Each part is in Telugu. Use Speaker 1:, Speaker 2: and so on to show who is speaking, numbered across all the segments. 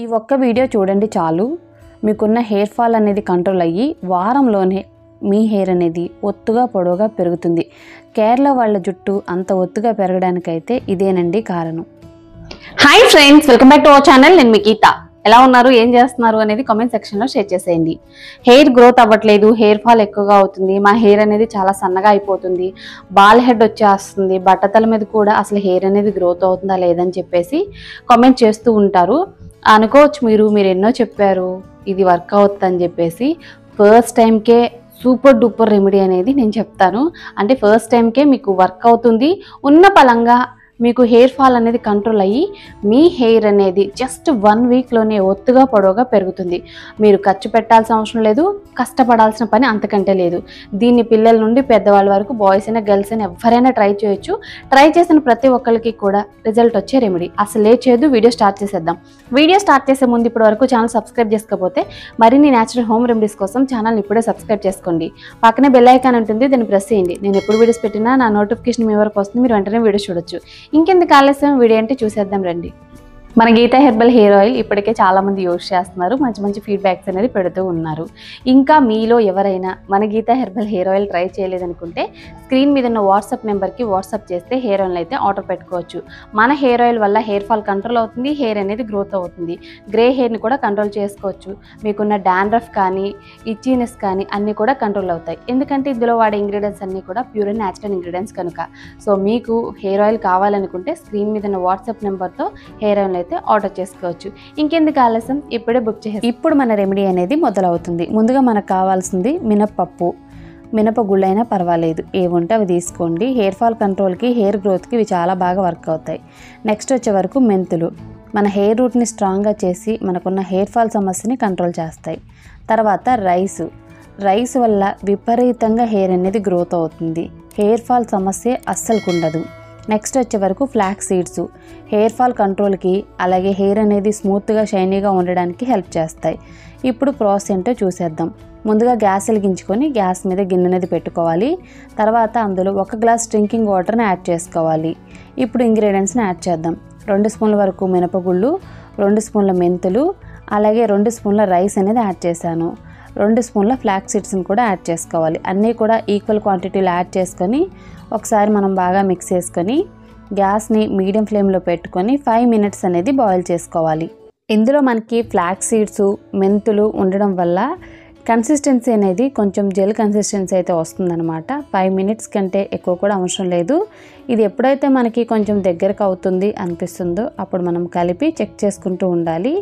Speaker 1: ఈ ఒక్క వీడియో చూడండి చాలు, మీకున్న హెయిర్ ఫాల్ అనేది కంట్రోల్ అయ్యి వారంలోనే మీ హెయిర్ అనేది ఒత్తుగా పొడవుగా పెరుగుతుంది. కేరళ వాళ్ళ జుట్టు అంత ఒత్తుగా పెరగడానికైతే ఇదేనండి కారణం. Hi friends, welcome back to our channel. నేను మీ గీత. ఎలా ఉన్నారు, ఏం చేస్తున్నారు అనేది కామెంట్ సెక్షన్లో షేర్ చేసేయండి. హెయిర్ గ్రోత్ అవ్వట్లేదు, హెయిర్ ఫాల్ ఎక్కువగా అవుతుంది, మా హెయిర్ అనేది చాలా సన్నగా అయిపోతుంది, బాల్ హెడ్ వచ్చేస్తుంది, బట్టతల మీద కూడా అసలు హెయిర్ అనేది గ్రోత్ అవుతుందా లేదని చెప్పేసి కామెంట్ చేస్తూ ఉంటారు. అనుకోవచ్చు మీరు ఎన్నో చెప్పారు, ఇది వర్క్ అవుతుందని చెప్పేసి. ఫస్ట్ టైంకే సూపర్ డూపర్ రెమెడీ అనేది నేను చెప్తాను. అంటే ఫస్ట్ టైంకే మీకు వర్క్ అవుతుంది, ఉన్న పలంగా మీకు హెయిర్ ఫాల్ అనేది కంట్రోల్ అయ్యి మీ హెయిర్ అనేది జస్ట్ 1 వీక్లోనే ఒత్తుగా పొడవుగా పెరుగుతుంది. మీరు ఖర్చు పెట్టాల్సిన అవసరం లేదు, కష్టపడాల్సిన పని అంతకంటే లేదు. దీన్ని పిల్లల నుండి పెద్దవాళ్ళ వరకు, బాయ్స్ అయినా గర్ల్స్ అయినా ఎవరైనా ట్రై చేయొచ్చు. ట్రై చేసిన ప్రతి ఒక్కరికి కూడా రిజల్ట్ వచ్చే రెమెడీ. అసలు లేట్ చేయదు, వీడియో స్టార్ట్ చేసేద్దాం. వీడియో స్టార్ట్ చేసే ముందు ఇప్పటి వరకు ఛానల్ సబ్స్క్రైబ్ చేసుకోకపోతే మరిన్ని న్యాచురల్ హోమ్ రెమెడీస్ కోసం ఛానల్ ఇప్పుడే సబ్స్క్రైబ్ చేసుకోండి. పక్కనే బెల్ ఐకాన్ ఉంటుంది, దాన్ని ప్రెస్ చేయండి. నేను ఎప్పుడు వీడియోస్ పెట్టినా నా నోటిఫికేషన్ మీ వరకు వస్తుంది, మీరు వెంటనే వీడియో చూడొచ్చు. ఇంకెందుకు ఆలస్యం, వీడియో అంటే చూసేద్దాం రండి. మన గీతా హెర్బల్ హెయిర్ ఆయిల్ ఇప్పటికే చాలామంది యూజ్ చేస్తున్నారు, మంచి ఫీడ్బ్యాక్స్ అనేది పెడుతూ ఉన్నారు. ఇంకా మీలో ఎవరైనా మన Geetha herbal hair oil try చేయలేదనుకుంటే స్క్రీన్ మీద ఉన్న వాట్సాప్ నెంబర్కి వాట్సాప్ చేస్తే హెయిర్ ఆయిల్ అయితే ఆర్డర్ పెట్టుకోవచ్చు. మన హెయిర్ ఆయిల్ వల్ల హెయిర్ ఫాల్ కంట్రోల్ అవుతుంది, హెయిర్ అనేది గ్రోత్ అవుతుంది, గ్రే హెయిర్ని కూడా కంట్రోల్ చేసుకోవచ్చు. మీకున్న డాండ్రఫ్ కానీ ఇచ్చీనెస్ కానీ అన్నీ కూడా కంట్రోల్ అవుతాయి. ఎందుకంటే ఇందులో వాడే ఇంగ్రీడియంట్స్ అన్నీ కూడా ప్యూర్ అండ్ న్యాచురల్ ఇంగ్రీడియంట్స్ కనుక. సో మీకు హెయిర్ ఆయిల్ కావాలనుకుంటే స్క్రీన్ మీద ఉన్న వాట్సాప్ నెంబర్తో హెయిర్ ఆయిల్ అయితే ఆర్డర్ చేసుకోవచ్చు. ఇంకెందుకు ఆలస్యం, ఇప్పుడే బుక్ చేసి. ఇప్పుడు మన రెమెడీ అనేది మొదలవుతుంది. ముందుగా మనకు కావాల్సింది మినప్పప్పు, మినపగుళ్ళైనా పర్వాలేదు, ఏవి ఉంటే అవి తీసుకోండి. హెయిర్ ఫాల్ కంట్రోల్కి, హెయిర్ గ్రోత్కి ఇవి చాలా బాగా వర్క్ అవుతాయి. నెక్స్ట్ వచ్చే వరకు మెంతులు మన హెయిర్ రూట్ని స్ట్రాంగ్గా చేసి మనకున్న హెయిర్ ఫాల్ సమస్యని కంట్రోల్ చేస్తాయి. తర్వాత రైస్ వల్ల విపరీతంగా హెయిర్ అనేది గ్రోత్ అవుతుంది, హెయిర్ ఫాల్ సమస్య అస్సలు ఉండదు. నెక్స్ట్ వచ్చే వరకు ఫ్లాక్స్ సీడ్స్ హెయిర్ ఫాల్ కంట్రోల్కి, అలాగే హెయిర్ అనేది స్మూత్గా షైనీగా ఉండడానికి హెల్ప్ చేస్తాయి. ఇప్పుడు ప్రాసెస్ ఏంటో చూసేద్దాం. ముందుగా గ్యాస్ వెలిగించుకొని గ్యాస్ మీద గిన్నె అనేది పెట్టుకోవాలి. తర్వాత అందులో 1 గ్లాస్ డ్రింకింగ్ వాటర్ని యాడ్ చేసుకోవాలి. ఇప్పుడు ఇంగ్రీడియంట్స్ని యాడ్ చేద్దాం. 2 స్పూన్ల వరకు మినపగుళ్ళు, 2 స్పూన్ల మెంతులు, అలాగే 2 స్పూన్ల రైస్ అనేది యాడ్ చేశాను. 2 స్పూన్ల ఫ్లాక్స్ సీడ్స్ని కూడా యాడ్ చేసుకోవాలి. అన్నీ కూడా ఈక్వల్ క్వాంటిటీలో యాడ్ చేసుకొని ఒకసారి మనం బాగా మిక్స్ చేసుకొని గ్యాస్ని మీడియం ఫ్లేమ్లో పెట్టుకొని 5 మినిట్స్ అనేది బాయిల్ చేసుకోవాలి. ఇందులో మనకి ఫ్లాక్స్ సీడ్స్, మెంతులు ఉండడం వల్ల కన్సిస్టెన్సీ అనేది కొంచెం జెల్ కన్సిస్టెన్సీ అయితే వస్తుందన్నమాట. 5 మినిట్స్ కంటే ఎక్కువ కూడా అవసరం లేదు. ఇది ఎప్పుడైతే మనకి కొంచెం దగ్గరకు అవుతుంది అనిపిస్తుందో అప్పుడు మనం కలిపి చెక్ చేసుకుంటూ ఉండాలి.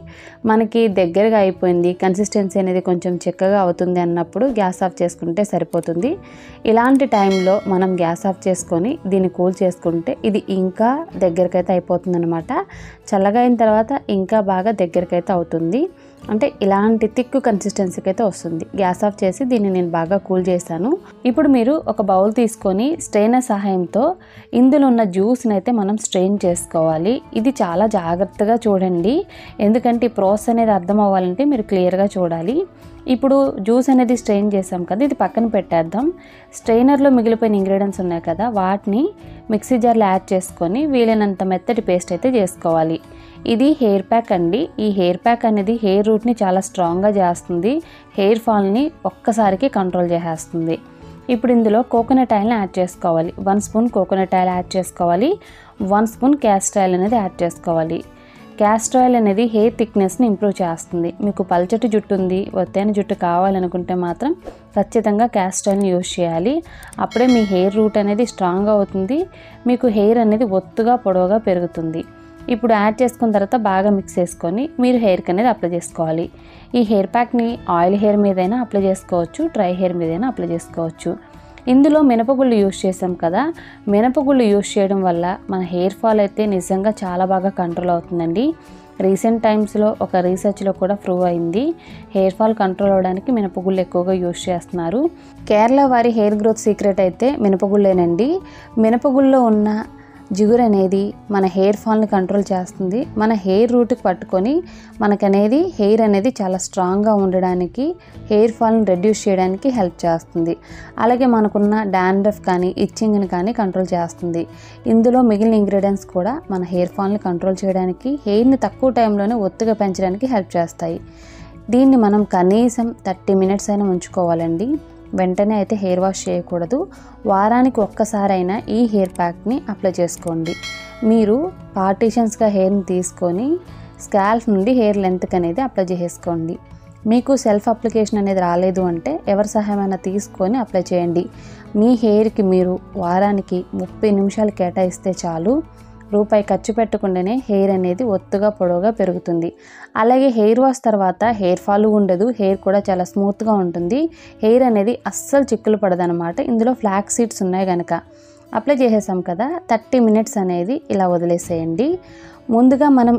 Speaker 1: మనకి దగ్గరగా అయిపోయింది, కన్సిస్టెన్సీ అనేది కొంచెం చిక్కగా అవుతుంది అన్నప్పుడు గ్యాస్ ఆఫ్ చేసుకుంటే సరిపోతుంది. ఇలాంటి టైంలో మనం గ్యాస్ ఆఫ్ చేసుకొని దీన్ని కూల్ చేసుకుంటే ఇది ఇంకా దగ్గరకైతే అయిపోతుంది అనమాట. చల్లగా అయిన తర్వాత ఇంకా బాగా దగ్గరకైతే అవుతుంది. అంటే ఇలాంటి థిక్ కన్సిస్టెన్సీకి అయితే వస్తుంది. గ్యాస్ ఆఫ్ చేసి దీన్ని నేను బాగా కూల్ చేశాను. ఇప్పుడు మీరు ఒక బౌల్ తీసుకొని స్ట్రెయినర్ సహాయంతో ఇందులో ఉన్న జ్యూస్ని అయితే మనం స్ట్రెయిన్ చేసుకోవాలి. ఇది చాలా జాగ్రత్తగా చూడండి, ఎందుకంటే ఈ ప్రాసెస్ అనేది అర్థం అవ్వాలంటే మీరు క్లియర్గా చూడాలి. ఇప్పుడు జ్యూస్ అనేది స్ట్రెయిన్ చేసాం కదా, ఇది పక్కన పెట్టేద్దాం. స్ట్రెయినర్లో మిగిలిపోయిన ఇంగ్రీడియంట్స్ ఉన్నాయి కదా, వాటిని మిక్సీ జార్లో యాడ్ చేసుకొని వీలైనంత మెత్తటి పేస్ట్ అయితే చేసుకోవాలి. ఇది హెయిర్ ప్యాక్ అండి. ఈ హెయిర్ ప్యాక్ అనేది హెయిర్ రూట్ని చాలా స్ట్రాంగ్గా చేస్తుంది, హెయిర్ ఫాల్ని ఒక్కసారికి కంట్రోల్ చేసేస్తుంది. ఇప్పుడు ఇందులో కోకోనట్ ఆయిల్ని యాడ్ చేసుకోవాలి. 1 స్పూన్ కోకోనట్ ఆయిల్ యాడ్ చేసుకోవాలి. 1 స్పూన్ క్యాస్టర్ ఆయిల్ అనేది యాడ్ చేసుకోవాలి. క్యాస్టర్ ఆయిల్ అనేది హెయిర్ థిక్నెస్ని ఇంప్రూవ్ చేస్తుంది. మీకు పల్చటి జుట్టు ఉంది, ఒత్తైన జుట్టు కావాలనుకుంటే మాత్రం ఖచ్చితంగా క్యాస్టర్ ఆయిల్ని యూజ్ చేయాలి. అప్పుడే మీ హెయిర్ రూట్ అనేది స్ట్రాంగ్ అవుతుంది, మీకు హెయిర్ అనేది ఒత్తుగా పొడవుగా పెరుగుతుంది. ఇప్పుడు యాడ్ చేసుకున్న తర్వాత బాగా మిక్స్ చేసుకొని మీరు హెయిర్కి అనేది అప్లై చేసుకోవాలి. ఈ హెయిర్ ప్యాక్ని ఆయిల్ హెయిర్ మీదైనా అప్లై చేసుకోవచ్చు, డ్రై హెయిర్ మీదైనా అప్లై చేసుకోవచ్చు. ఇందులో మినపగుళ్ళు యూజ్ చేసాం కదా, మినపగుళ్ళు యూజ్ చేయడం వల్ల మన హెయిర్ ఫాల్ అయితే నిజంగా చాలా బాగా కంట్రోల్ అవుతుందండి. రీసెంట్ టైమ్స్లో ఒక రీసెర్చ్లో కూడా ప్రూవ్ అయింది, హెయిర్ ఫాల్ కంట్రోల్ అవ్వడానికి మినపగుళ్ళు ఎక్కువగా యూజ్ చేస్తున్నారు. కేరళ వారి హెయిర్ గ్రోత్ సీక్రెట్ అయితే మినపగుళ్ళేనండి. మినపగుళ్ళలో ఉన్న జిగురు అనేది మన హెయిర్ ఫాల్ని కంట్రోల్ చేస్తుంది. మన హెయిర్ రూట్కి పట్టుకొని మనకనేది హెయిర్ అనేది చాలా స్ట్రాంగ్గా ఉండడానికి, హెయిర్ ఫాల్ని రెడ్యూస్ చేయడానికి హెల్ప్ చేస్తుంది. అలాగే మనకున్న డాండ్రఫ్ కానీ ఇచ్చింగ్ని కానీ కంట్రోల్ చేస్తుంది. ఇందులో మిగిలిన ఇంగ్రీడియంట్స్ కూడా మన హెయిర్ ఫాల్ని కంట్రోల్ చేయడానికి, హెయిర్ని తక్కువ టైంలోనే ఒత్తుగా పెంచడానికి హెల్ప్ చేస్తాయి. దీన్ని మనం కనీసం 30 మినిట్స్ అయినా ఉంచుకోవాలండి. వెంటనే అయితే హెయిర్ వాష్ చేయకూడదు. వారానికి ఒక్కసారైనా ఈ హెయిర్ ప్యాక్ని అప్లై చేసుకోండి. మీరు పార్టీషన్స్గా హెయిర్ని తీసుకొని స్కాల్ఫ్ నుండి హెయిర్ లెంత్కి అనేది అప్లై చేసుకోండి. మీకు సెల్ఫ్ అప్లికేషన్ అనేది రాలేదు అంటే ఎవరి సహాయమైనా తీసుకొని అప్లై చేయండి. మీ హెయిర్కి మీరు వారానికి 30 నిమిషాలు కేటాయిస్తే చాలు. రూపాయి ఖర్చు పెట్టకుండానే హెయిర్ అనేది ఒత్తుగా పొడవుగా పెరుగుతుంది. అలాగే హెయిర్ వాష్ తర్వాత హెయిర్ ఫాల్ ఉండదు, హెయిర్ కూడా చాలా స్మూత్గా ఉంటుంది. హెయిర్ అనేది అస్సలు చిక్కులు పడదనమాట. ఇందులో ఫ్లాక్స్ సీడ్స్ ఉన్నాయి కనుక. అప్లై చేసేసాం కదా, 30 మినిట్స్ అనేది ఇలా వదిలేసేయండి. ముందుగా మనం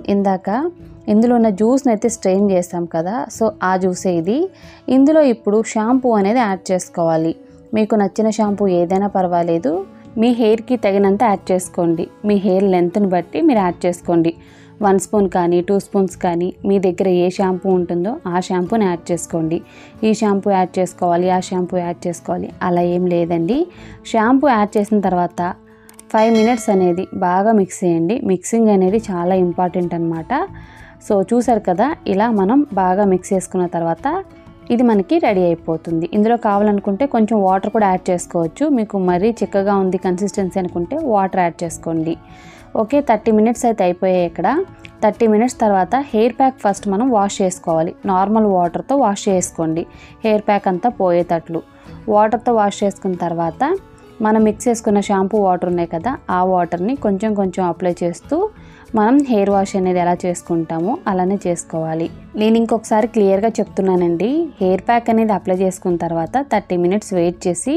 Speaker 1: ఇందులో ఉన్న జ్యూస్ని అయితే స్ట్రెయిన్ చేసాం కదా, సో ఆ జ్యూసే ఇది. ఇందులో ఇప్పుడు షాంపూ అనేది యాడ్ చేసుకోవాలి. మీకు నచ్చిన షాంపూ ఏదైనా పర్వాలేదు, మీ హెయిర్కి తగినంత యాడ్ చేసుకోండి. మీ హెయిర్ లెంత్ని బట్టి మీరు యాడ్ చేసుకోండి. 1 స్పూన్ కానీ 2 స్పూన్స్ కానీ మీ దగ్గర ఏ షాంపూ ఉంటుందో ఆ షాంపూని యాడ్ చేసుకోండి. ఈ షాంపూ యాడ్ చేసుకోవాలి, ఆ షాంపూ యాడ్ చేసుకోవాలి అలా ఏం లేదండి. షాంపూ యాడ్ చేసిన తర్వాత 5 మినిట్స్ అనేది బాగా మిక్స్ చేయండి. మిక్సింగ్ అనేది చాలా ఇంపార్టెంట్ అనమాట. సో చూసారు కదా, ఇలా మనం బాగా మిక్స్ చేసుకున్న తర్వాత ఇది మనకి రెడీ అయిపోతుంది. ఇందులో కావాలనుకుంటే కొంచెం వాటర్ కూడా యాడ్ చేసుకోవచ్చు. మీకు మరీ చిక్కగా ఉంది కన్సిస్టెన్సీ అనుకుంటే వాటర్ యాడ్ చేసుకోండి. ఓకే, 30 మినిట్స్ అయితే అయిపోయాయి. ఇక్కడ 30 మినిట్స్ తర్వాత హెయిర్ ప్యాక్ ఫస్ట్ మనం వాష్ చేసుకోవాలి. నార్మల్ వాటర్తో వాష్ చేసుకోండి, హెయిర్ ప్యాక్ అంతా పోయేటట్లు. వాటర్తో వాష్ చేసుకున్న తర్వాత మనం మిక్స్ చేసుకున్న షాంపూ వాటర్ ఉన్నాయి కదా, ఆ వాటర్ని కొంచెం కొంచెం అప్లై చేస్తూ మనం హెయిర్ వాష్ అనేది ఎలా చేసుకుంటామో అలానే చేసుకోవాలి. నేను ఇంకొకసారి క్లియర్గా చెప్తున్నానండి. హెయిర్ ప్యాక్ అనేది అప్లై చేసుకున్న తర్వాత 30 మినిట్స్ వెయిట్ చేసి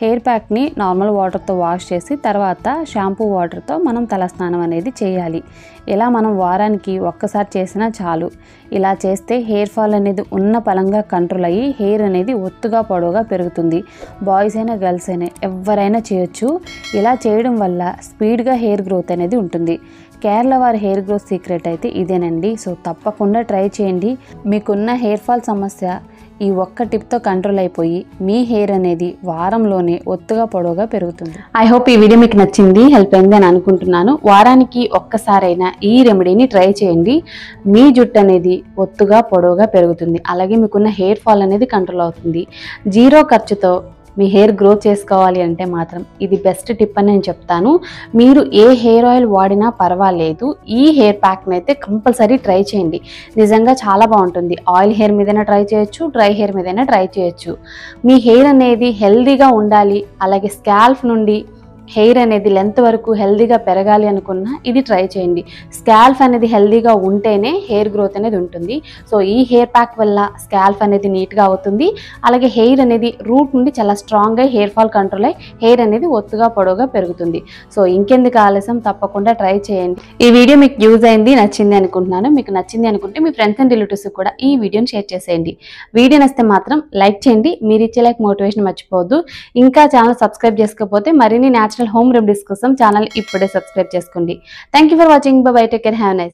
Speaker 1: హెయిర్ ప్యాక్ని నార్మల్ వాటర్తో వాష్ చేసి తర్వాత షాంపూ వాటర్తో మనం తలస్నానం అనేది చేయాలి. ఇలా మనం వారానికి ఒక్కసారి చేసినా చాలు. ఇలా చేస్తే హెయిర్ ఫాల్ అనేది ఉన్న పలంగా కంట్రోల్ అయ్యి హెయిర్ అనేది ఒత్తుగా పొడవుగా పెరుగుతుంది. బాయ్స్ అయినా గర్ల్స్ అయినా ఎవరైనా చేయొచ్చు. ఇలా చేయడం వల్ల స్పీడ్గా హెయిర్ గ్రోత్ అనేది ఉంటుంది. కేరళ వారి హెయిర్ గ్రోత్ సీక్రెట్ అయితే ఇదేనండి. సో తప్పకుండా ట్రై చేయండి. మీకున్న హెయిర్ ఫాల్ సమస్య ఈ ఒక్క టిప్తో కంట్రోల్ అయిపోయి మీ హెయిర్ అనేది వారంలోనే ఒత్తుగా పొడవుగా పెరుగుతుంది. ఐ హోప్ ఈ వీడియో మీకు నచ్చింది, హెల్ప్ అయింది అని అనుకుంటున్నాను. వారానికి ఒక్కసారైనా ఈ రెమెడీని ట్రై చేయండి. మీ జుట్టు అనేది ఒత్తుగా పొడవుగా పెరుగుతుంది. అలాగే మీకున్న హెయిర్ ఫాల్ అనేది కంట్రోల్ అవుతుంది. 0 ఖర్చుతో మీ హెయిర్ గ్రో చేసుకోవాలి అంటే మాత్రం ఇది బెస్ట్ టిప్ అని నేను చెప్తాను. మీరు ఏ హెయిర్ ఆయిల్ వాడినా పర్వాలేదు, ఈ హెయిర్ ప్యాక్ని అయితే కంపల్సరీ ట్రై చేయండి. నిజంగా చాలా బాగుంటుంది. ఆయిల్ హెయిర్ మీదైనా ట్రై చేయొచ్చు, డ్రై హెయిర్ మీదైనా ట్రై చేయొచ్చు. మీ హెయిర్ అనేది హెల్దీగా ఉండాలి, అలాగే స్కాల్ఫ్ నుండి హెయిర్ అనేది లెంత్ వరకు హెల్దీగా పెరగాలి అనుకున్నా ఇది ట్రై చేయండి. స్కాల్ఫ్ అనేది హెల్దీగా ఉంటేనే హెయిర్ గ్రోత్ అనేది ఉంటుంది. సో ఈ హెయిర్ ప్యాక్ వల్ల స్కాల్ఫ్ అనేది నీట్గా అవుతుంది. అలాగే హెయిర్ అనేది రూట్ నుండి చాలా స్ట్రాంగ్గా హెయిర్ ఫాల్ కంట్రోల్ అయ్యి హెయిర్ అనేది ఒత్తుగా పొడవుగా పెరుగుతుంది. సో ఇంకెందుకు ఆలస్యం, తప్పకుండా ట్రై చేయండి. ఈ వీడియో మీకు యూజ్ అయింది, నచ్చింది అనుకుంటున్నాను. మీకు నచ్చింది అనుకుంటే మీ ఫ్రెండ్స్ అండ్ రిలేటివ్స్ కూడా ఈ వీడియోని షేర్ చేసేయండి. వీడియో నచ్చితే మాత్రం లైక్ చేయండి. మీరు ఇచ్చే లైక్ మోటివేషన్ మర్చిపోవద్దు. ఇంకా ఛానల్ సబ్స్క్రైబ్ చేసుకోకపోతే మరిన్ని న్యాచురల్ హోమ్ రెమెడీస్ కోసం ఛానల్ ఇప్పుడే సబ్స్క్రైబ్ చేసుకోండి. Thank you for watching. By by, take care, have nice.